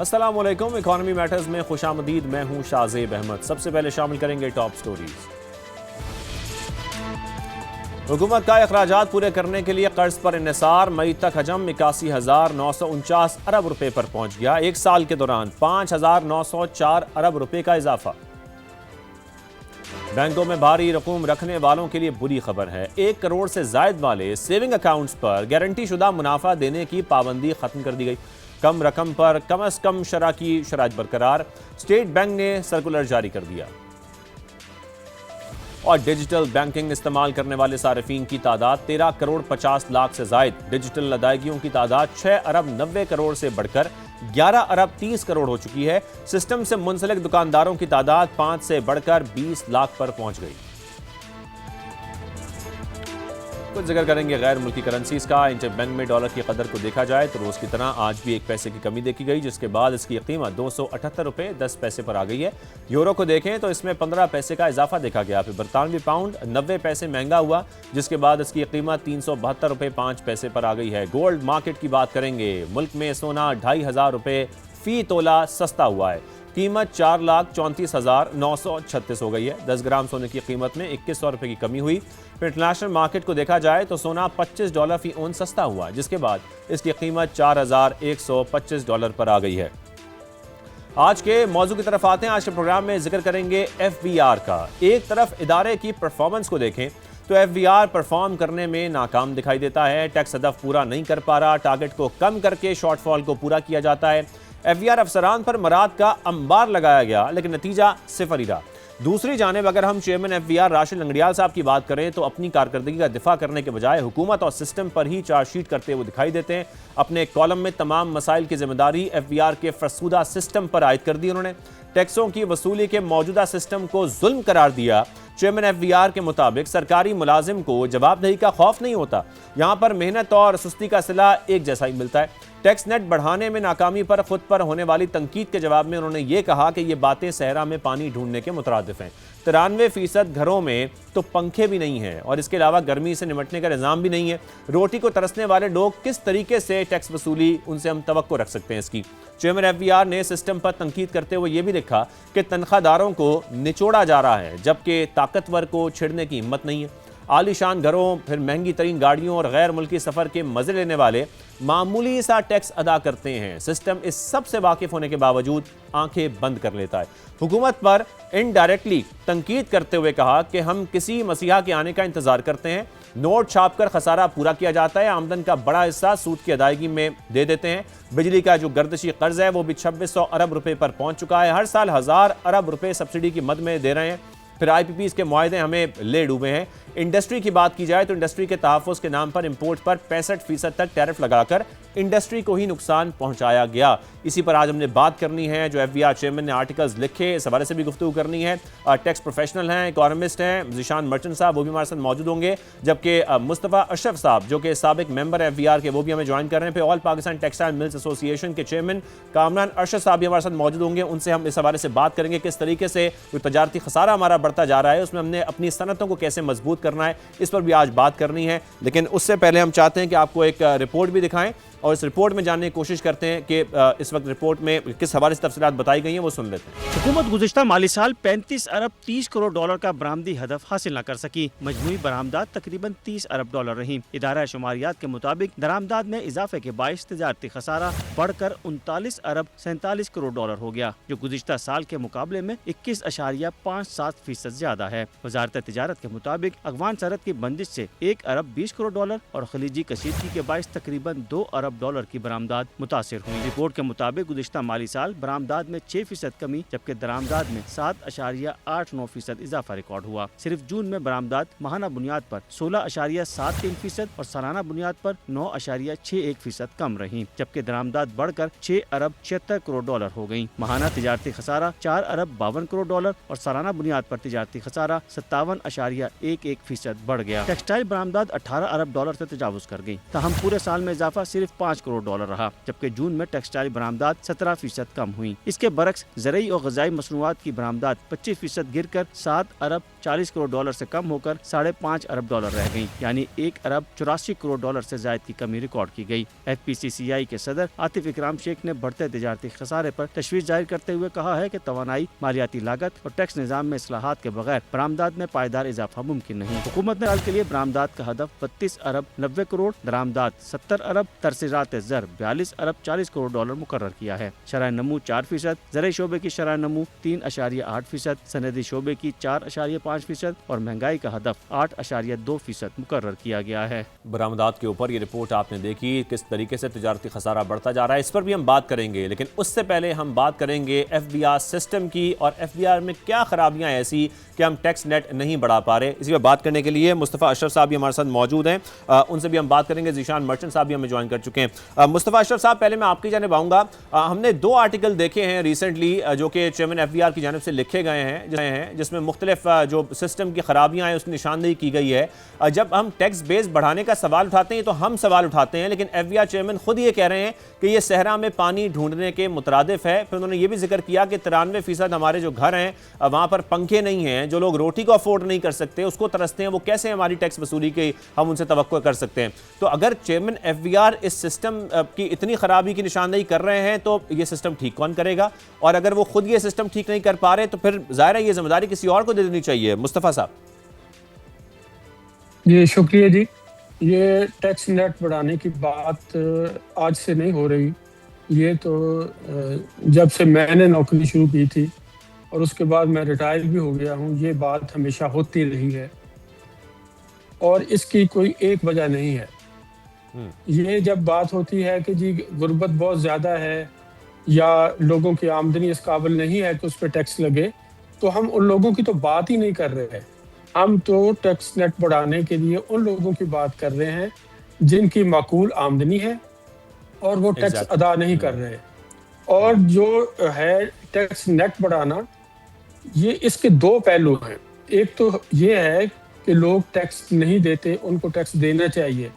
अस्सलाम वालेकुम। Economy matters में खुशामदीद। मैं हूं शाहजेब अहमद। सबसे पहले शामिल करेंगे टॉप स्टोरीज। हुकूमत का अखराजात पूरे करने के लिए कर्ज पर इन्हिसार। मई तक हजम 81,949 अरब रुपए पर पहुंच गया। एक साल के दौरान 5,904 अरब रुपए का इजाफा। बैंकों में भारी रकूम रखने वालों के लिए बुरी खबर है। 1 करोड़ से जायद वाले सेविंग अकाउंट्स पर गारंटी शुदा मुनाफा देने की पाबंदी खत्म कर दी गई। कम रकम पर कम से कम शरह की शराइत बरकरार। स्टेट बैंक ने सर्कुलर जारी कर दिया। और डिजिटल बैंकिंग इस्तेमाल करने वाले सारिफीन की तादाद 13 करोड़ 50 लाख से जायद। डिजिटल अदायगियों की तादाद 6 अरब 90 करोड़ से बढ़कर 11 अरब 30 करोड़ हो चुकी है। सिस्टम से मुंसलिक दुकानदारों की तादाद 5 से बढ़कर 20 लाख पर पहुंच गई। कुछ जिक्र करेंगे गैर मुल्की करेंसीज का। इंटरबैंक में डॉलर की कदर को देखा जाए तो रोज की तरह आज भी 1 पैसे की कमी देखी गई, जिसके बाद इसकी कीमत 278 रुपए 10 पैसे पर आ गई है। यूरो को देखें तो इसमें 15 पैसे का इजाफा देखा गया। फिर बरतानवी पाउंड 90 पैसे महंगा हुआ, जिसके बाद इसकी कीमत 372 रुपए 5 पैसे पर आ गई है। गोल्ड मार्केट की बात करेंगे। मुल्क में सोना 2,500 रुपए फी तोला सस्ता हुआ है। कीमत 4,34,936 हो गई है। 10 ग्राम सोने की कीमत में 2100 रुपए की कमी हुई। फिर इंटरनेशनल मार्केट को देखा जाए तो सोना $25 फी औंस सस्ता हुआ, जिसके बाद इसकी कीमत $4,125 पर आ गई है। आज के मौजू की तरफ आते हैं। आज के प्रोग्राम में जिक्र करेंगे FBR का। एक तरफ इदारे की परफॉर्मेंस को देखें तो FBR परफॉर्म करने में नाकाम दिखाई देता है। टैक्स हदफ पूरा नहीं कर पा रहा। टारगेट को कम करके शॉर्टफॉल को पूरा किया जाता है। FBR अफसरान पर मराद का अंबार लगाया गया, लेकिन नतीजा सिफर ही रहा। दूसरी जानिब अगर हम चेयरमैन FBR राशिद लंगड़ियाल साहब की बात करें तो अपनी कारकर्दगी का दिफा करने के बजाय हुकूमत और सिस्टम पर ही चार्जशीट करते हुए दिखाई देते हैं। अपने कॉलम में तमाम मसाइल की जिम्मेदारी FBR के फरसूदा सिस्टम पर आयद कर दी उन्होंने। टैक्सों की वसूली के मौजूदा सिस्टम को जुल्म करार दिया। चेयरमैन FBR के मुताबिक सरकारी मुलाजिम को जवाबदेही का खौफ नहीं होता। यहाँ पर मेहनत और सुस्ती का सिला एक जैसा ही मिलता है। टैक्स नेट बढ़ाने में नाकामी पर खुद पर होने वाली तनकीद के जवाब में उन्होंने ये कहा कि ये बातें सहरा में पानी ढूंढने के मुतरादिफ हैं। 93% घरों में तो पंखे भी नहीं हैं और इसके अलावा गर्मी से निपटने का निज़ाम भी नहीं है। रोटी को तरसने वाले लोग किस तरीके से टैक्स वसूली उनसे हम तवक्को रख सकते हैं इसकी। चेयरमैन FBR ने सिस्टम पर तनकीद करते हुए ये भी लिखा कि तनख्वाहदारों को निचोड़ा जा रहा है, जबकि ताकतवर को छेड़ने की हिम्मत नहीं है। आलीशान घरों, फिर महंगी तरीन गाड़ियों और गैर मुल्की सफ़र के मज़े लेने वाले मामूली सा टैक्स अदा करते हैं। सिस्टम इस सब से वाकिफ होने के बावजूद आंखें बंद कर लेता है। हुकूमत पर इनडायरेक्टली तनकीद करते हुए कहा कि हम किसी मसीहा के आने का इंतजार करते हैं। नोट छापकर खसारा पूरा किया जाता है। आमदन का बड़ा हिस्सा सूद की अदायगी में दे देते हैं। बिजली का जो गर्दिशी कर्ज है वो भी 2600 अरब रुपए पर पहुंच चुका है। हर साल 1000 अरब रुपए सब्सिडी की मद में दे रहे हैं। फिर IPPs के मुआहदे हमें ले डूबे हैं। इंडस्ट्री की बात की जाए तो इंडस्ट्री के तहफ़्फ़ुज़ के नाम पर इंपोर्ट पर 65% तक टैरिफ लगाकर इंडस्ट्री को ही नुकसान पहुंचाया गया। इसी पर आज हमने बात करनी है। जो FBR चेयरमैन ने आर्टिकल्स लिखे, इस हवाले से भी गुफ्तगू करनी है। टैक्स प्रोफेशनल हैं, इकोनॉमिस्ट हैं, ज़ीशान मर्चेंट साहब, वो भी हमारे साथ मौजूद होंगे। जबकि मुस्तफ़ा अशरफ साहब जो कि साबिक मेंबर FBR के, वो भी हमें ज्वाइन कर रहे हैं। फिर all Pakistan textile mills association के चेयरमैन कामरान अरशद साहब भी हमारे साथ मौजूद होंगे। उनसे हम इस हवाले से बात करेंगे किस तरीके से जो तजारती खसारा हमारा बढ़ता जा रहा है उसमें हमने अपनी सनतों को कैसे मजबूत करना है, इस पर भी आज बात करनी है। लेकिन उससे पहले हम चाहते हैं कि आपको एक रिपोर्ट भी दिखाएं और इस रिपोर्ट में जानने की कोशिश करते हैं कि इस वक्त रिपोर्ट में किस हवाले से तफसीलात बताई गई हैं, वो सुन लेते हैं। हुकूमत गुज़िश्ता माली साल 35 अरब 30 करोड़ डॉलर का बरामदी हदफ हासिल न कर सकी। मजमूई बरामदात तकरीबन 30 अरब डॉलर रही। इदारा शुमारियात के मुताबिक दरामदाद में इजाफे के बाइस तजारती खसारा बढ़कर 39 अरब 47 करोड़ डॉलर हो गया, जो गुज़िश्ता साल के मुकाबले में 21.57% ज्यादा है। वजारत तिजारत के मुताबिक अफगान सरहद की बंदिश से 1 अरब 20 करोड़ डॉलर और खलीजी कशीदगी के बाइस तकरीबन 2 अरब डॉलर की बरामदाद मुतासिर हुई। रिपोर्ट के मुताबिक गुज़िश्ता माली साल बरामदाद में 6% कमी, जबकि दरामदाद में 7.89% इजाफा रिकॉर्ड हुआ। सिर्फ जून में बरामदाद माहाना बुनियाद पर 16.73% और सालाना बुनियाद पर 9.61% कम रही, जबकि दरामदाद बढ़कर 6 अरब 76 करोड़ डॉलर हो गयी। माहाना तिजारती खसारा 4 अरब 52 करोड़ डॉलर और सालाना बुनियाद पर तिजारती खसारा 57.11% बढ़ गया। टेक्सटाइल बरामदाद 18 अरब डॉलर से तजावुज कर गई। ताहम पूरे साल में इजाफा सिर्फ 5 करोड़ डॉलर रहा, जबकि जून में टेक्सटाइल बरामदात 17% कम हुई। इसके बरक्स ज़रूरी और ग़िज़ाई मसनूआत की बरामदात 25% गिर कर 7 अरब 40 करोड़ डॉलर से कम होकर 5.5 अरब डॉलर रह गई, यानी 1 अरब 84 करोड़ डॉलर से ज़ायद की कमी रिकॉर्ड की गई। FPCCI के सदर आतिफ इकराम शेख ने बढ़ते तिजारती खसारे पर तशवीश जाहिर करते हुए कहा है कि तवानाई, मालियाती लागत और टैक्स निज़ाम में इस्लाहात के बगैर बरामदात में पायदार इजाफा मुमकिन नहीं। हुकूमत ने साल के लिए बरामदात का हदफ 32 अरब 90 करोड़, दरामदात 70 अरब, तरसीरात ज़र 42 अरब 40 करोड़ डॉलर मुकर्रर किया है। शरह नमू 4%, ज़राई शोबे की शरह नमू 3.8%, सनदी शोबे की 4.5% और महंगाई का हदफ 8.2% मुकर्रर किया गया है। बरामदात के ऊपर ये रिपोर्ट आपने देखी, किस तरीके से तिजारती खसारा बढ़ता जा रहा है, इस पर भी हम बात करेंगे, लेकिन उससे पहले हम बात करेंगे FBR सिस्टम की और FBR में क्या खराबियां ऐसी कि हम टैक्स नेट नहीं बढ़ा पा रहे। इसी पर बात करने के लिए मुस्तफ़ा अशरफ साहब भी हमारे साथ मौजूद हैं, उनसे भी हम बात करेंगे। ज़ीशान मर्चेंट साहब भी हमें ज्वाइन कर चुके हैं। मुस्तफ़ा अशरफ साहब, पहले मैं आपकी जानिब आऊँगा। हमने 2 आर्टिकल देखे हैं रिसेंटली जो कि चेयरमैन FBR की जानिब से लिखे गए हैं, जिसमें मुख्तलिफ जो सिस्टम की खराबियाँ हैं उसकी निशानदेही की गई है। जब हम टैक्स बेस बढ़ाने का सवाल उठाते हैं तो हम सवाल उठाते हैं, लेकिन FBR चेयरमैन खुद ये कह रहे हैं कि ये सहरा में पानी ढूंढने के मुतरादिफ है। फिर उन्होंने ये भी जिक्र किया कि 93% हमारे जो घर हैं वहाँ पर पंखे नहीं हैं, जो लोग रोटी को अफोर्ड नहीं कर सकते उसको तरसते हैं, वो कैसे हमारी टैक्स वसूली की हम उनसे तवक्को कर सकते हैं। तो अगर चेयरमैन FBR इस सिस्टम की इतनी खराबी की निशानदेही कर रहे हैं तो ये सिस्टम ठीक कौन करेगा? और अगर वो खुद ये सिस्टम ठीक नहीं कर पा रहे तो फिर जाहिर है ये जिम्मेदारी किसी और को दे देनी चाहिए। मुस्तफ़ा साहब जी, शुक्रिया जी। ये टैक्स नेट बढ़ाने की बात आज से नहीं हो रही, ये तो जब से मैंने नौकरी शुरू की थी और उसके बाद मैं रिटायर भी हो गया हूँ, ये बात हमेशा होती रही है और इसकी कोई एक वजह नहीं है। ये जब बात होती है कि जी गुर्बत बहुत ज़्यादा है या लोगों की आमदनी इस काबिल नहीं है कि उस पर टैक्स लगे, तो हम उन लोगों की तो बात ही नहीं कर रहे हैं। हम तो टैक्स नेट बढ़ाने के लिए उन लोगों की बात कर रहे हैं जिनकी माकूल आमदनी है और वो टैक्स अदा नहीं कर रहे। और जो है टैक्स नेट बढ़ाना, ये इसके 2 पहलू हैं। एक तो ये है कि लोग टैक्स नहीं देते, उनको टैक्स देना चाहिए।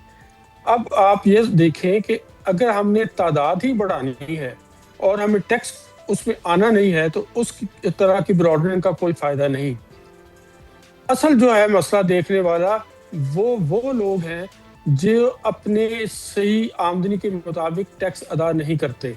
अब आप ये देखें कि अगर हमने तादाद ही बढ़ानी है और हमें टैक्स उसमें आना नहीं है तो उस तरह की ब्रॉडनिंग का कोई फ़ायदा नहीं। असल जो है मसला देखने वाला वो लोग हैं जो अपने सही आमदनी के मुताबिक टैक्स अदा नहीं करते।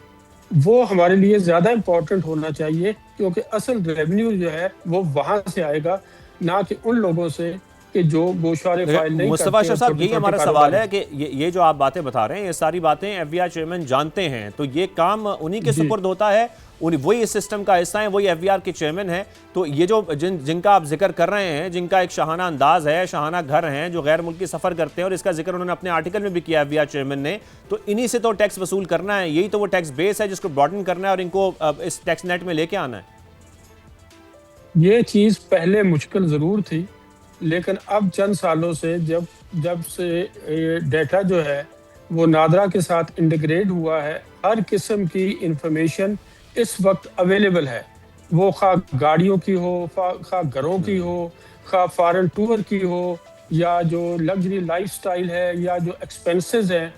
वो हमारे लिए ज़्यादा इम्पोर्टेंट होना चाहिए, क्योंकि असल रेवेन्यू जो है वो वहाँ से आएगा, ना कि उन लोगों से कि जो गोशवारे फाइल नहीं। मुस्तफ़ा अशरफ साहब, यही हमारा सवाल है कि ये जो आप बातें बता रहे हैं, ये सारी बातें FBR चेयरमैन जानते हैं, तो ये काम उन्हीं के सुपुर्द होता है, वही इस सिस्टम का हिस्सा है, वही FBR के चेयरमैन हैं। तो ये जो जिनका आप जिक्र कर रहे हैं, जिनका एक शाहाना अंदाज है, शाहाना घर हैं, जो गैर मुल्की सफ़र करते हैं, और इसका जिक्र उन्होंने अपने आर्टिकल में भी किया FBR चेयरमैन ने, तो इन्हीं से तो टैक्स वसूल करना है, यही तो वो टैक्स बेस है जिसको ब्रॉडन करना है और इनको इस टैक्स नेट में लेके आना है। ये चीज़ पहले मुश्किल ज़रूर थी, लेकिन अब चंद सालों से जब से डेटा जो है वो नादरा के साथ इंटीग्रेट हुआ है, हर किस्म की इंफॉर्मेशन इस वक्त अवेलेबल है। वो खा गाड़ियों की हो, खा घरों की हो, खा फॉरेन टूर की हो, या जो लग्जरी लाइफस्टाइल है, या जो एक्सपेंसेस हैं,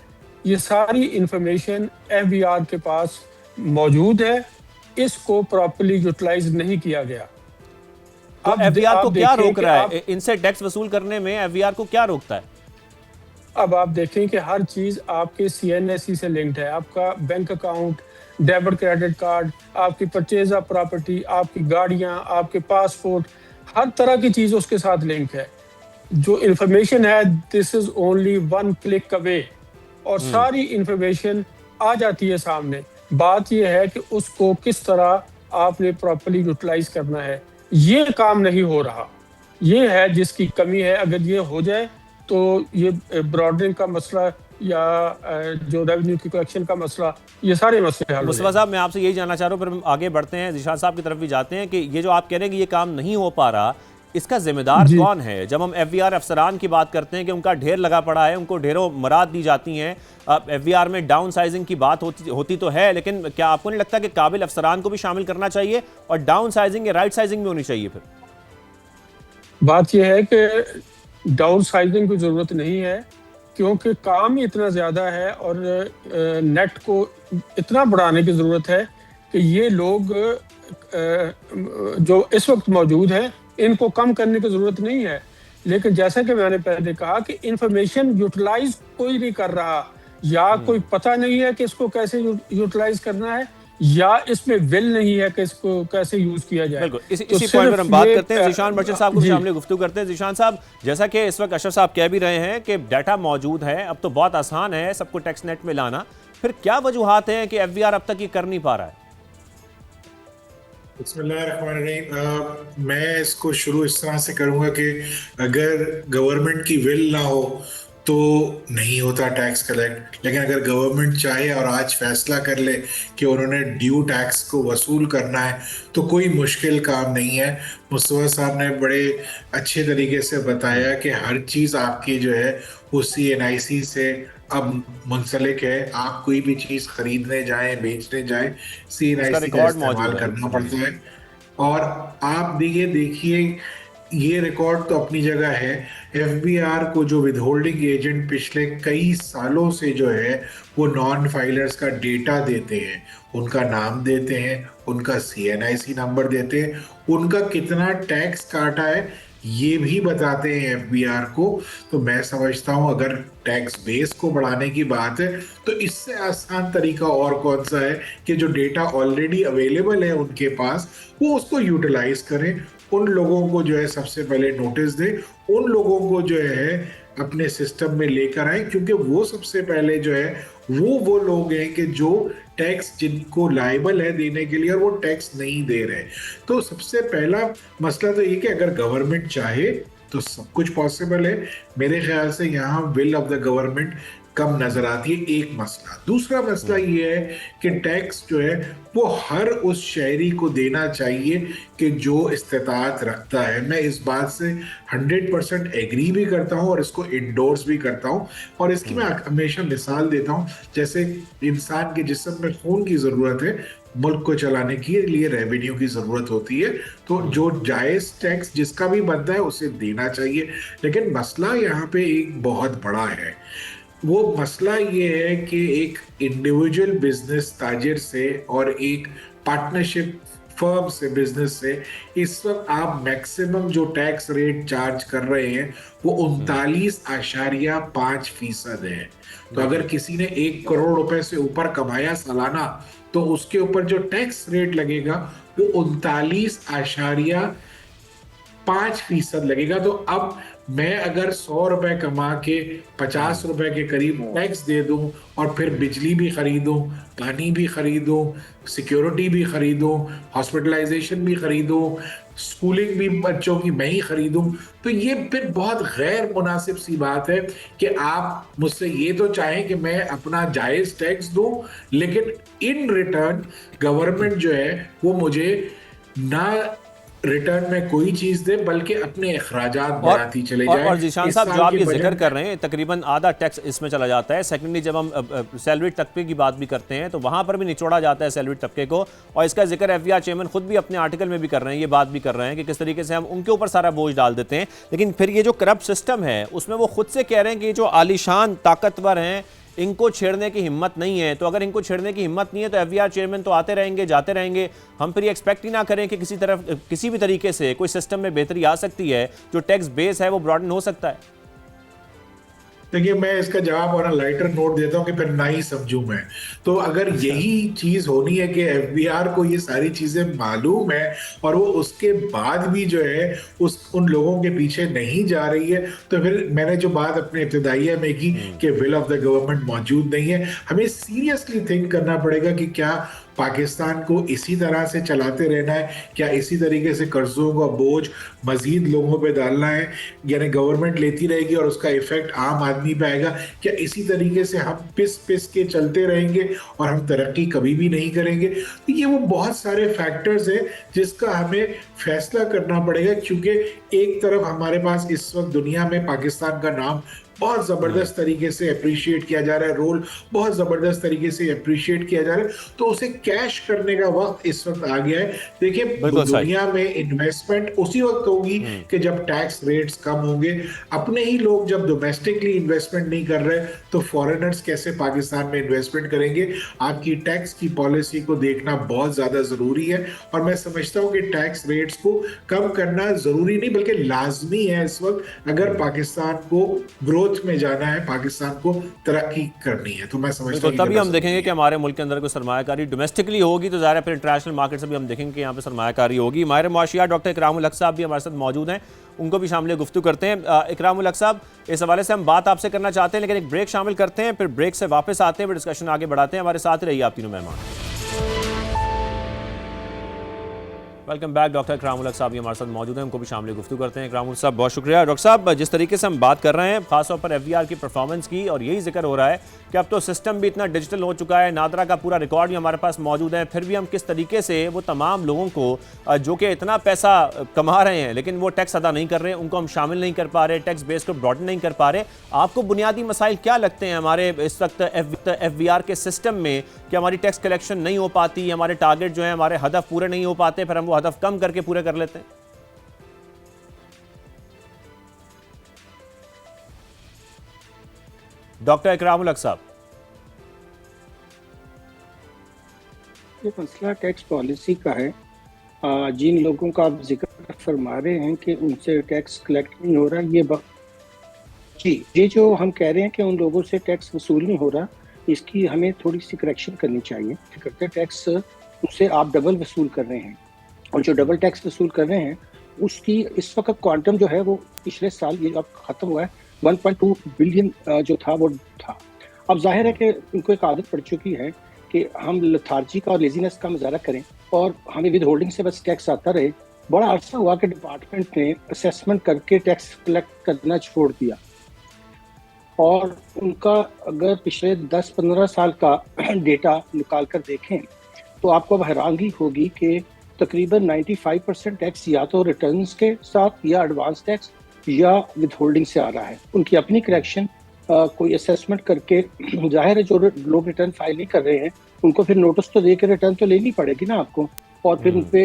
ये सारी इंफॉर्मेशन FBR के पास मौजूद है। इसको प्रॉपर्ली यूटिलाइज नहीं किया गया। तो FBR को क्या रोक रहा है? इनसे टैक्स वसूल करने में FBR को क्या रोकता है? अब आप देखें कि हर चीज आपके CNSE से लिंक्ड है। आपका bank account, debit credit card, आपकी परचेज ऑफ प्रॉपर्टी, आपकी गाड़ियां, आपके पासपोर्ट, हर तरह की चीज उसके साथ लिंक है। जो इंफॉर्मेशन है, this is only 1 click away, और सारी इंफॉर्मेशन आ जाती है सामने। बात यह है कि उसको किस तरह आपने प्रॉपर्ली यूटिलाइज करना है, ये काम नहीं हो रहा। ये है जिसकी कमी है। अगर ये हो जाए तो ये ब्रॉडनिंग का मसला या जो रेवेन्यू की कलेक्शन का मसला, ये सारे मसले हल हो मुस्तफ़ा साहब, मैं आपसे यही जानना चाह रहा हूँ, फिर हम आगे बढ़ते हैं, ज़ीशान साहब की तरफ भी जाते हैं कि ये जो आप कह रहे हैं कि ये काम नहीं हो पा रहा, इसका जिम्मेदार कौन है? जब हम FBR अफसरान की बात करते हैं कि उनका ढेर लगा पड़ा है, उनको ढेरों मराद दी जाती हैं, FBR में डाउन साइजिंग की बात होती तो है, लेकिन क्या आपको नहीं लगता कि काबिल अफसरान को भी शामिल करना चाहिए और डाउन साइजिंग या राइट साइजिंग भी होनी चाहिए? फिर बात यह है कि डाउन साइजिंग की ज़रूरत नहीं है। क्योंकि काम ही इतना ज़्यादा है और नेट को इतना बढ़ाने की ज़रूरत है कि ये लोग जो इस वक्त मौजूद हैं इनको कम करने की ज़रूरत नहीं है। लेकिन जैसा कि मैंने पहले कहा कि इंफॉर्मेशन यूटिलाइज कोई नहीं कर रहा, या कोई पता नहीं है कि इसको कैसे यूटिलाइज करना है, या इसमें विल नहीं है कि इसको कैसे यूज किया जाए। बिल्कुल, इसी तो पॉइंट पर हम बात करते हैं। ज़ीशान मर्चेंट साहब को भी शामिल गुफ्तगू करते हैं। ज़ीशान साहब, जैसा कि इस वक्त अशरफ साहब कह भी रहे हैं कि डाटा मौजूद है, अब तो बहुत आसान है सबको टेक्स्ट नेट में लाना, फिर क्या वजूहात हैं कि FBR अब तक ये कर नहीं पा रहा है? बिस्मिल्लाहिर्रहमानिर्रहीम। मैं इसको शुरू इस तरह से करूंगा कि अगर गवर्नमेंट की विल ना हो तो नहीं होता टैक्स कलेक्ट, लेकिन अगर गवर्नमेंट चाहे और आज फैसला कर ले कि उन्होंने ड्यू टैक्स को वसूल करना है तो कोई मुश्किल काम नहीं है। मुस्तफा साहब ने बड़े अच्छे तरीके से बताया कि हर चीज़ आपकी जो है वो CNIC से अब मुंसलिक है। आप कोई भी चीज़ खरीदने जाएं, बेचने जाएं, CNIC का इस्तेमाल करना पड़ता है। और आप देखिए ये रिकॉर्ड तो अपनी जगह है। FBR को जो विदहोल्डिंग एजेंट पिछले कई सालों से जो है वो नॉन फाइलर्स का डेटा देते हैं, उनका नाम देते हैं, उनका CNIC नंबर देते हैं, उनका कितना टैक्स काटा है ये भी बताते हैं FBR को। तो मैं समझता हूँ अगर टैक्स बेस को बढ़ाने की बात है तो इससे आसान तरीका और कौन सा है कि जो डेटा ऑलरेडी अवेलेबल है उनके पास वो उसको यूटिलाइज करें, उन लोगों को जो है सबसे पहले नोटिस दें, उन लोगों को जो है अपने सिस्टम में लेकर आए, क्योंकि वो सबसे पहले जो है वो लोग हैं कि जो टैक्स जिनको लायबल है देने के लिए और वो टैक्स नहीं दे रहे। तो सबसे पहला मसला तो ये कि अगर गवर्नमेंट चाहे तो सब कुछ पॉसिबल है। मेरे ख्याल से यहाँ विल ऑफ द गवर्नमेंट कम नजर आती है, एक मसला। दूसरा मसला ये है कि टैक्स जो है वो हर उस शहरी को देना चाहिए कि जो इस्तेताअत रखता है। मैं इस बात से 100% एग्री भी करता हूँ और इसको इंडोर्स भी करता हूँ। और इसकी मैं हमेशा मिसाल देता हूँ, जैसे इंसान के जिस्म में खून की ज़रूरत है, मुल्क को चलाने के लिए रेवेन्यू की ज़रूरत होती है, तो जो जायज़ टैक्स जिसका भी बनता है उसे देना चाहिए। लेकिन मसला यहाँ पे एक बहुत बड़ा है। वो मसला ये है कि एक इंडिविजुअल बिजनेस ताजिर से और एक पार्टनरशिप फर्म से, बिजनेस से, इस वक्त आप मैक्सिमम जो टैक्स रेट चार्ज कर रहे हैं वो 39.5% है। तो अगर किसी ने 1 करोड़ रुपए से ऊपर कमाया सालाना तो उसके ऊपर जो टैक्स रेट लगेगा वो 39.5% लगेगा। तो अब मैं अगर 100 रुपए कमा के 50 रुपए के करीब टैक्स दे दूं और फिर बिजली भी खरीदूं, पानी भी खरीदूं, सिक्योरिटी भी खरीदूं, हॉस्पिटलाइजेशन भी खरीदूं, स्कूलिंग भी बच्चों की मैं ही खरीदूं, तो ये फिर बहुत गैर मुनासिब सी बात है कि आप मुझसे ये तो चाहें कि मैं अपना जायज़ टैक्स दूं, लेकिन इन रिटर्न गवर्नमेंट जो है वो मुझे ना रिटर्न में कोई चीज दे बल्कि अपने अखराजात बढ़ाती चले जाए। और ज़ीशान साहब, जो आप ये जिक्र कर रहे हैं, तकरीबन आधा टैक्स इसमें चला जाता है। सेकेंडली जब हम सैलरी तबके की बात भी करते हैं तो वहाँ पर भी निचोड़ा जाता है सैलरी तबके को, और इसका जिक्र FBR चेयरमैन खुद भी अपने आर्टिकल में भी कर रहे हैं, ये बात भी कर रहे हैं कि किस तरीके से हम उनके ऊपर सारा बोझ डाल देते हैं। लेकिन फिर ये जो करप्ट सिस्टम है उसमें वो खुद से कह रहे हैं कि जो आलीशान ताकतवर हैं इनको छेड़ने की हिम्मत नहीं है। तो अगर इनको छेड़ने की हिम्मत नहीं है तो FBR चेयरमैन तो आते रहेंगे, जाते रहेंगे। हम फिर ये एक्सपेक्ट ही ना करें कि किसी भी तरीके से कोई सिस्टम में बेहतरी आ सकती है, जो टैक्स बेस है वो ब्रॉडन हो सकता है। देखिए, मैं इसका जवाब और लाइटर नोट देता हूँ कि फिर ना ही समझूं मैं। तो अगर यही चीज होनी है कि FBR को ये सारी चीजें मालूम है और वो उसके बाद भी जो है उन लोगों के पीछे नहीं जा रही है, तो फिर मैंने जो बात अपने इब्तिदाइया में की कि विल ऑफ द गवर्नमेंट मौजूद नहीं है, हमें सीरियसली थिंक करना पड़ेगा कि क्या पाकिस्तान को इसी तरह से चलाते रहना है, क्या इसी तरीके से कर्जों का बोझ मजीद लोगों पे डालना है, यानी गवर्नमेंट लेती रहेगी और उसका इफेक्ट आम आदमी पे आएगा, क्या इसी तरीके से हम पिस पिस के चलते रहेंगे और हम तरक्की कभी भी नहीं करेंगे। तो ये वो बहुत सारे फैक्टर्स हैं जिसका हमें फैसला करना पड़ेगा, क्योंकि एक तरफ हमारे पास इस वक्त दुनिया में पाकिस्तान का नाम बहुत जबरदस्त तरीके से अप्रिशिएट किया जा रहा है, रोल बहुत जबरदस्त तरीके से अप्रिशिएट किया जा रहा है, तो उसे कैश करने का वक्त इस वक्त आ गया है। देखिए दुनिया में इन्वेस्टमेंट उसी वक्त होगी कि जब टैक्स रेट्स कम होंगे। अपने ही लोग जब डोमेस्टिकली इन्वेस्टमेंट नहीं कर रहे तो फॉरेनर्स कैसे पाकिस्तान में इन्वेस्टमेंट करेंगे? आपकी टैक्स की पॉलिसी को देखना बहुत ज्यादा जरूरी है, और मैं समझता हूं कि टैक्स रेट्स को कम करना जरूरी नहीं बल्कि लाजमी है इस वक्त, अगर पाकिस्तान को ग्रोथ में जाना है, पाकिस्तान को तरक्की करनी है। तो मैं समझता हूं तभी हम देखेंगे कि हमारे मुल्क के अंदर कोई सरमायाकारी डोमेस्टिकली होगी तो ज़ाहिर है फिर इंटरनेशनल मार्केट से भी हम देखेंगे कि यहाँ पे सरमायाकारी होगी। माहिर मुआशियात डॉक्टर इकरामुल हक साहब भी हमारे साथ मौजूद हैं, उनको भी शामिल गुफ्तगू करते हैं। इकरामुल हक साहब, इस हवाले से हम बात आपसे करना चाहते हैं लेकिन एक ब्रेक शामिल करते हैं, फिर ब्रेक से वापस आते हैं, फिर डिस्कशन आगे बढ़ाते हैं। हमारे साथ रहिए आप तीनों मेहमान। Welcome back. डॉक्टर इकरामुल हक साहब भी हमारे साथ मौजूद हैं, उनको भी शामिल गुफ्तगू करते हैं। इकरामुल साहब बहुत शुक्रिया। डॉक्टर साहब, जिस तरीके से हम बात कर रहे हैं खासतौर पर FVR की परफॉर्मेंस की, और यही जिक्र हो रहा है कि अब तो सिस्टम भी इतना डिजिटल हो चुका है, नादरा का पूरा रिकॉर्ड भी हमारे पास मौजूद है, फिर भी हम किस तरीके से वो तमाम लोगों को जो कि इतना पैसा कमा रहे हैं लेकिन वो टैक्स अदा नहीं कर रहे हैं, उनको हम शामिल नहीं कर पा रहे, टैक्स बेस को ब्रॉडन नहीं कर पा रहे। आपको बुनियादी मसाइल क्या लगते हैं हमारे इस वक्त FVR के सिस्टम में कि हमारी टैक्स कलेक्शन नहीं हो पाती, हमारे टारगेट जो है, हमारे हदफ पूरे नहीं हो पाते, फिर हम वो हदफ कम करके पूरे कर लेते हैं? डॉक्टर इकरामुल हक साहब। ये मसला टैक्स पॉलिसी का है। जिन लोगों का आप जिक्र फरमा रहे हैं कि उनसे टैक्स कलेक्ट नहीं हो रहा, ये जो हम कह रहे हैं कि उन लोगों से टैक्स वसूल नहीं हो रहा, इसकी हमें थोड़ी सी करेक्शन करनी चाहिए। करते टैक्स उससे आप डबल वसूल कर रहे हैं, और जो डबल टैक्स वसूल कर रहे हैं उसकी इस वक्त क्वांटम जो है वो पिछले साल ये अब खत्म हुआ है 1.2 बिलियन जो था वो था। अब जाहिर है कि उनको एक आदत पड़ चुकी है कि हम लथार्जी का और लेजीनेस का मुजाहरा करें और हमें विद होल्डिंग से बस टैक्स आता रहे। बड़ा अर्सा हुआ कि डिपार्टमेंट ने असेसमेंट करके टैक्स कलेक्ट करना छोड़ दिया, और उनका अगर पिछले 10-15 साल का डेटा निकाल कर देखें तो आपको अब हैरानगी होगी कि तकरीबन 95% टैक्स या तो रिटर्न्स के साथ या एडवांस टैक्स या विद होल्डिंग से आ रहा है। उनकी अपनी करेक्शन कोई असेसमेंट करके, जाहिर है जो लोग रिटर्न फाइल नहीं कर रहे हैं उनको फिर नोटिस तो दे के रिटर्न तो लेनी पड़ेगी ना आपको, और फिर उन पे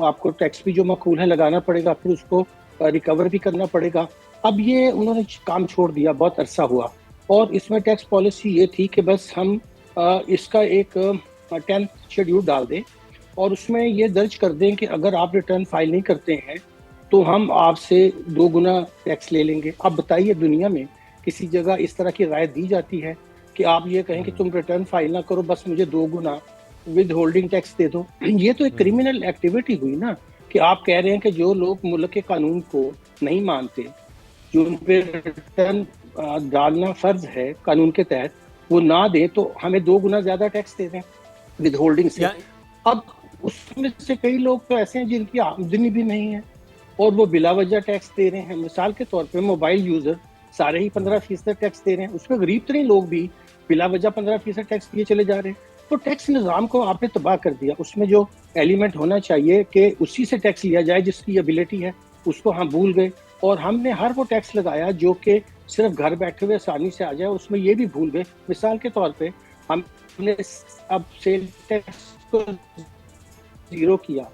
आपको टैक्स भी जो माकूल है लगाना पड़ेगा, फिर उसको रिकवर भी करना पड़ेगा। अब ये उन्होंने काम छोड़ दिया, बहुत अरसा हुआ, और इसमें टैक्स पॉलिसी ये थी कि बस हम इसका एक 10th शेड्यूल डाल दें और उसमें ये दर्ज कर दें कि अगर आप रिटर्न फाइल नहीं करते हैं तो हम आपसे 2 गुना टैक्स ले लेंगे। अब बताइए दुनिया में किसी जगह इस तरह की राय दी जाती है कि आप ये कहें कि तुम रिटर्न फाइल ना करो, बस मुझे 2 गुना विद होल्डिंग टैक्स दे दो? ये तो एक क्रिमिनल एक्टिविटी हुई ना, कि आप कह रहे हैं कि जो लोग मुल्क के कानून को नहीं मानते, जो उन पे रिटर्न डालना फर्ज है कानून के तहत, वो ना दे तो हमें 2 गुना ज्यादा टैक्स दे दें विद होल्डिंग से। अब उसमें से कई लोग तो ऐसे हैं जिनकी आमदनी भी नहीं है और वो बिला वजह टैक्स दे रहे हैं। मिसाल के तौर पे मोबाइल यूजर सारे ही 15% टैक्स दे रहे हैं, उसमें गरीब तरीन लोग भी बिला वजह 15% टैक्स दिए चले जा रहे हैं। तो टैक्स निज़ाम को आपने तबाह कर दिया। उसमें जो एलिमेंट होना चाहिए कि उसी से टैक्स लिया जाए जिसकी एबिलिटी है, उसको हम भूल गए, और हमने हर वो टैक्स लगाया जो कि सिर्फ घर बैठे हुए आसानी से आ जाए, उसमें ये भी भूल गए। मिसाल के तौर पे हमने अब सेल टैक्स को 0 किया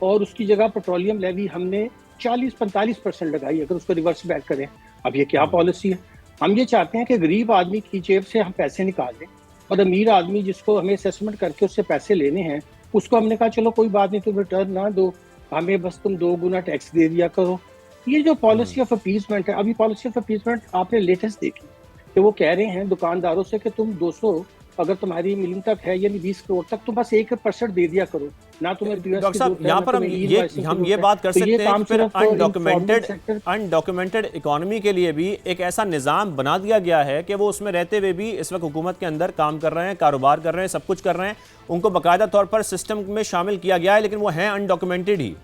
और उसकी जगह पेट्रोलियम लेवी हमने 40-45% लगाई, अगर उसको रिवर्स बैक करें। अब ये क्या पॉलिसी है? हम ये चाहते हैं कि गरीब आदमी की जेब से हम पैसे निकालें, और अमीर आदमी जिसको हमें असेसमेंट करके उससे पैसे लेने हैं उसको हमने कहा चलो कोई बात नहीं, तुम रिटर्न ना दो, हमें बस तुम 2 गुना टैक्स दे दिया करो। ये जो पॉलिसी ऑफ अपीसमेंट है, अभी पॉलिसी ऑफ अपीसमेंट आपने लेटेस्ट देखी कि वो कह रहे हैं दुकानदारों से कि तुम 200 अगर तुम्हारी मिलियन तक है यानी 20 करोड़ तक, तो बस 1% दे दिया करो ना। तुम्हें डॉक्टर साहब यहाँ पर हम ये बात कर सकते हैं फिर अनडॉक्यूमेंटेड इकोनॉमी के लिए भी एक ऐसा निज़ाम बना दिया गया है कि वो उसमें रहते हुए भी इस वक्त हुकूमत के अंदर काम कर रहे हैं, कारोबार कर रहे हैं, सब कुछ कर रहे हैं, उनको बाकायदा तौर पर सिस्टम में शामिल किया गया है, लेकिन वो हैं अनडॉक्यूमेंटेड ही।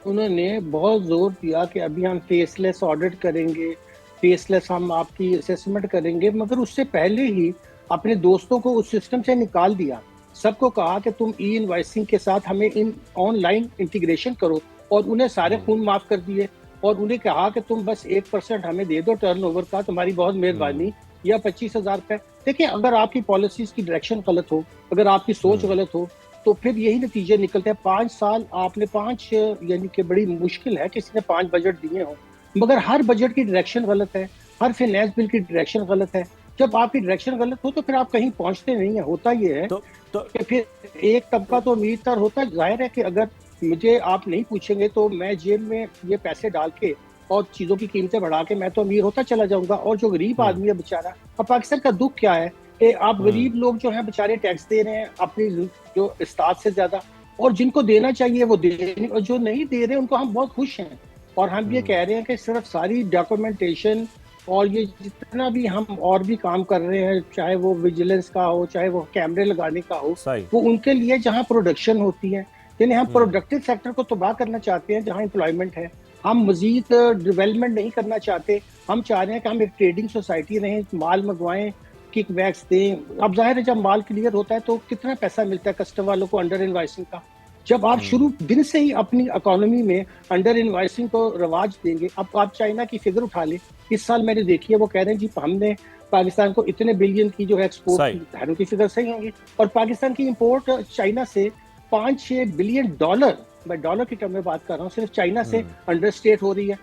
उन्होंने बहुत जोर दिया कि अभी हम फेसलेस ऑडिट करेंगे, फेसलेस हम आपकी असेसमेंट करेंगे, मगर उससे पहले ही अपने दोस्तों को उस सिस्टम से निकाल दिया। सबको कहा कि तुम ई इनवॉइसिंग के साथ हमें इन ऑनलाइन इंटीग्रेशन करो और उन्हें सारे खून माफ कर दिए और उन्हें कहा कि तुम बस 1% हमें दे दो टर्नओवर का, तुम्हारी बहुत मेहरबानी, या 25,000 रुपए। देखिए, अगर आपकी पॉलिसीज की डायरेक्शन गलत हो, अगर आपकी सोच गलत हो, तो फिर यही नतीजे निकलते हैं। 5 साल आपने 5 यानी कि बड़ी मुश्किल है किसी ने 5 बजट दिए हो, मगर हर बजट की डायरेक्शन गलत है, हर फाइनेंस बिल की डायरेक्शन गलत है। जब आपकी डायरेक्शन गलत हो तो फिर आप कहीं पहुंचते नहीं है। होता ये है कि फिर एक तबका तो अमीर तर होता है। जाहिर है कि अगर मुझे आप नहीं पूछेंगे तो मैं जेब में ये पैसे डाल के और चीजों की कीमतें बढ़ा के मैं तो अमीर होता चला जाऊंगा। और जो गरीब आदमी है बेचारा, अब पाकिस्तान का दुख क्या है कि आप गरीब लोग जो है बेचारे टैक्स दे रहे हैं अपनी जो इस्तात से ज्यादा, और जिनको देना चाहिए वो दे नहीं, और जो नहीं दे रहे उनको हम बहुत खुश हैं। और हम ये कह रहे हैं कि सिर्फ सारी डॉक्यूमेंटेशन और ये जितना भी हम और भी काम कर रहे हैं, चाहे वो विजिलेंस का हो, चाहे वो कैमरे लगाने का हो, वो उनके लिए जहाँ प्रोडक्शन होती है। यानी हम प्रोडक्टिव सेक्टर को तबाह करना चाहते हैं जहाँ एम्प्लॉयमेंट है। हम मजीद डेवलपमेंट नहीं करना चाहते। हम चाह रहे हैं कि हम एक ट्रेडिंग सोसाइटी रहें, माल मंगवाएं, किक बैक्स दें। अब जाहिर है जब माल क्लियर होता है तो कितना पैसा मिलता है कस्टमर वालों को अंडर इनवाइसिंग का। जब आप शुरू दिन से ही अपनी इकोनॉमी में अंडर इनवाइसिंग को रवाज देंगे। अब आप चाइना की फिगर उठा लें, इस साल मैंने देखी है, वो कह रहे हैं जी हमने पाकिस्तान को इतने बिलियन की जो है एक्सपोर्ट की, धारों की फिगर सही होंगी, और पाकिस्तान की इंपोर्ट चाइना से 5-6 बिलियन डॉलर, मैं डॉलर की टर्म में बात कर रहा हूँ, सिर्फ चाइना से अंडर स्टेट हो रही है।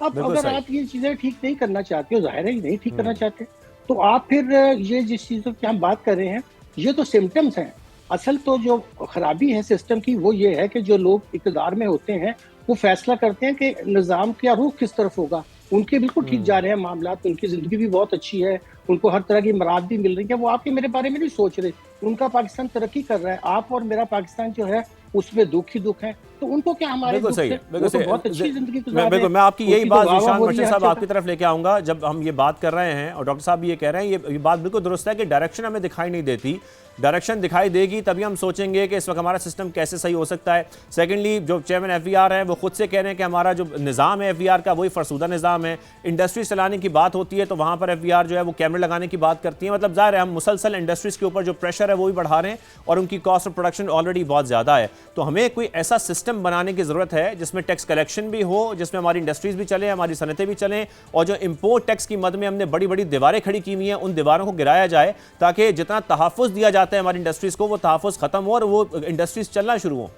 अब अगर आप ये चीजें ठीक नहीं करना चाहते हो, जाहिर है नहीं ठीक करना चाहते, तो आप फिर ये जिस चीजों की हम बात कर रहे हैं ये तो सिम्टम्स हैं। असल तो जो खराबी है सिस्टम की वो ये है कि जो लोग इक़्तिदार में होते हैं वो फैसला करते हैं कि निज़ाम का रुख किस तरफ होगा। उनके बिल्कुल ठीक जा रहे हैं मामला, उनकी ज़िंदगी भी बहुत अच्छी है, उनको हर तरह की मराद भी मिल रही है, वो आपके मेरे बारे में नहीं सोच रहे। उनका पाकिस्तान तरक्की कर रहा है, आप और मेरा पाकिस्तान जो है उसमें दुख ही दुख है, तो उनको क्या हमारे दुख से, वो तो बहुत अच्छी जिंदगी गुजार रहे हैं। बिल्कुल, मैं आपकी यही बात ज़ीशान मर्चेंट साहब आपकी तरफ लेके आऊंगा। जब हम ये बात कर रहे हैं और डॉक्टर साहब ये कह रहे हैं, ये बात बिल्कुल दुरुस्त है कि डायरेक्शन हमें दिखाई नहीं देती। डायरेक्शन दिखाई देगी तभी हम सोचेंगे कि इस वक्त हमारा सिस्टम कैसे सही हो सकता है। सेकेंडली, जो चेयरमैन FVR हैं वो खुद से कह रहे हैं कि हमारा जो निज़ाम है FVR का वही फरसूदा निज़ाम है। इंडस्ट्री चलाने की बात होती है तो वहाँ पर FVR जो है वो कैमरे लगाने की बात करती है। मतलब ज़ाहिर है हम मुसलसल इंडस्ट्रीज़ के ऊपर जो प्रेशर है वो भी बढ़ा रहे हैं और उनकी कॉस्ट ऑफ प्रोडक्शन ऑलरेडी बहुत ज़्यादा है। तो हमें कोई ऐसा सिस्टम बनाने की ज़रूरत है जिसमें टैक्स कलेक्शन भी हो, जिसमें हमारी इंडस्ट्रीज़ भी चलें, हमारी सनतें भी चलें, और जो इम्पोर्ट टैक्स की मद में हमने बड़ी बड़ी दीवारें खड़ी की हुई हैं उन दीवारों को गिराया जाए ताकि जितना तहफ़्फ़ुज़ दिया जाता है हमारी इंडस्ट्रीज़ को वो तहफ़्फ़ुज़ ख़त्म हो और वो इंडस्ट्रीज़ चलना शुरू हो।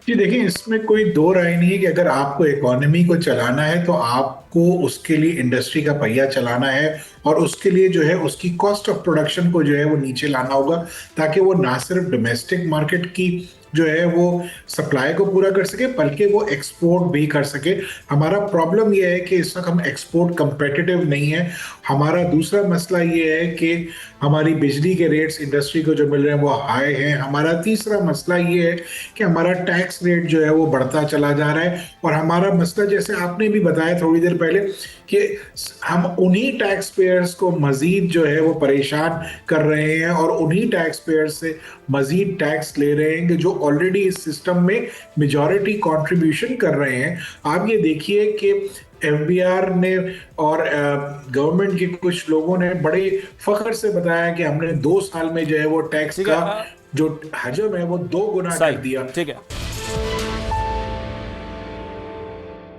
जी देखिए, इसमें कोई दो राय नहीं है कि अगर आपको इकोनॉमी को चलाना है तो आपको उसके लिए इंडस्ट्री का पहिया चलाना है और उसके लिए जो है उसकी कॉस्ट ऑफ प्रोडक्शन को जो है वो नीचे लाना होगा ताकि वो ना सिर्फ डोमेस्टिक मार्केट की जो है वो सप्लाई को पूरा कर सके बल्कि वो एक्सपोर्ट भी कर सके। हमारा प्रॉब्लम ये है कि इस वक्त हम एक्सपोर्ट कंपेटिटिव नहीं है। हमारा दूसरा मसला ये है कि हमारी बिजली के रेट्स इंडस्ट्री को जो मिल रहे हैं वो हाई हैं। हमारा तीसरा मसला ये है कि हमारा टैक्स रेट जो है वो बढ़ता चला जा रहा है। और हमारा मसला, जैसे आपने भी बताया थोड़ी देर पहले, कि हम उन्हीं टैक्स पेयर्स को मजीद जो है वो परेशान कर रहे हैं और उन्हीं टैक्स पेयर्स से मजीद टैक्स ले रहे हैं कि जो ऑलरेडी इस सिस्टम में मेजॉरिटी कंट्रीब्यूशन कर रहे हैं। आप ये देखिए कि FBR ने और गवर्नमेंट के कुछ लोगों ने बड़े फख्र से बताया कि हमने 2 साल में जो है वो टैक्स का जो हजम है वो 2 गुना कर दिया। ठीक है।